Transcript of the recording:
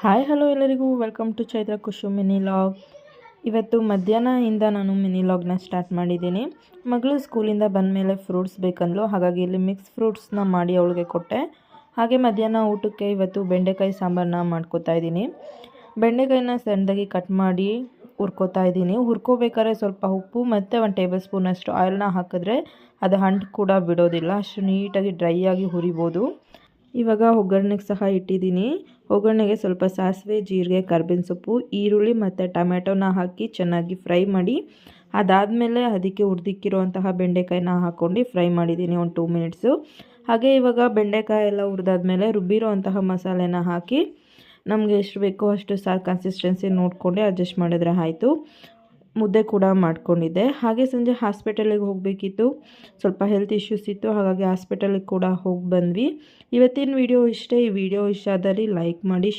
Hi hello ಎಲ್ಲರಿಗೂ welcome to Chaitra Kushu mini vlog. ಇವತ್ತು ಮಧ್ಯಾಹ್ನದಿಂದ ನಾನು ಮಿನಿ ಲಾಗ್ನ ಸ್ಟಾರ್ಟ್ ಮಾಡಿದ್ದೀನಿ. ಮಗಳು ಸ್ಕೂಲಿಂದ ಬಂದಮೇಲೆ ಫ್ರೂಟ್ಸ್ ಬೇಕಂದ್ಲು, ಹಾಗಾಗಿ ಇಲ್ಲಿ ಮಿಕ್ಸ್ ಫ್ರೂಟ್ಸ್ನ ಮಾಡಿ ಅವಳಿಗೆ ಕೊಟ್ಟೆ. ಹಾಗೆ ಮಧ್ಯಾಹ್ನ ಊಟಕ್ಕೆ ಇವತ್ತು ಬೆಂಡೆಕಾಯಿ ಸಾಂಬಾರನ್ನ ಮಾಡ್ಕೋತಾ ಇದ್ದೀನಿ. ಬೆಂಡೆಕಾಯಿನ ಸಣ್ಣದಾಗಿ ಕಟ್ ಮಾಡಿ ಹುರ್ಕೋತಾ ಇದ್ದೀನಿ. ಹುರ್ಕೋಬೇಕಾದ್ರೆ ಸ್ವಲ್ಪ ಉಪ್ಪು ಮತ್ತು 1 ಟೇಬಲ್ ಸ್ಪೂನಷ್ಟು ಆಯಿಲ್ನ ಹಾಕಿದ್ರೆ ಅದು ಅಂಟು ಕೂಡ ಬಿಡೋದಿಲ್ಲ, ಅಷ್ಟು ನೀಟಾಗಿ ಡ್ರೈ ಆಗಿ ಹುರಿಬೋದು. ಇವಾಗ ಒಗ್ಗರಣೆಗೆ ಸಹ ಇಟ್ಟಿದ್ದೀನಿ. ಒಗ್ಗರಣೆಗೆ ಸ್ವಲ್ಪ ಸಾಸಿವೆ, ಜೀರಿಗೆ, ಕರ್ಬೇವಿನ ಸೊಪ್ಪು, ಈರುಳ್ಳಿ ಮತ್ತು ಟೊಮೆಟೊನ ಹಾಕಿ ಚೆನ್ನಾಗಿ ಫ್ರೈ ಮಾಡಿ, ಅದಾದಮೇಲೆ ಅದಕ್ಕೆ ಹುರಿದಿಕ್ಕಿರುವಂತಹ ಬೆಂಡೆಕಾಯಿನ ಹಾಕ್ಕೊಂಡು ಫ್ರೈ ಮಾಡಿದ್ದೀನಿ ಒಂದು 2 ಮಿನಿಟ್ಸು. ಹಾಗೆ ಇವಾಗ ಬೆಂಡೆಕಾಯಿ ಎಲ್ಲ ಹುರಿದಾದ್ಮೇಲೆ ರುಬ್ಬಿರೋವಂತಹ ಮಸಾಲೆನ ಹಾಕಿ ನಮಗೆ ಎಷ್ಟು ಬೇಕೋ ಅಷ್ಟು ಸಾರು ಕನ್ಸಿಸ್ಟೆನ್ಸಿ ನೋಡಿಕೊಂಡೆ ಅಡ್ಜಸ್ಟ್ ಮಾಡಿದ್ರೆ ಆಯಿತು. ಮುದ್ದೆ ಕೂಡ ಮಾಡ್ಕೊಂಡಿದ್ದೆ. ಹಾಗೆ ಸಂಜೆ ಹಾಸ್ಪಿಟಲಿಗೆ ಹೋಗಬೇಕಿತ್ತು, ಸ್ವಲ್ಪ ಹೆಲ್ತ್ ಇಶ್ಯೂಸ್ ಇತ್ತು, ಹಾಗಾಗಿ ಹಾಸ್ಪಿಟಲಿಗೆ ಕೂಡ ಹೋಗಿ ಬಂದ್ವಿ. ಇವತ್ತಿನ ವಿಡಿಯೋ ಇಷ್ಟೇ. ಈ ವಿಡಿಯೋ ಇಷ್ಟ ಆದಲ್ಲಿ ಲೈಕ್ ಮಾಡಿ.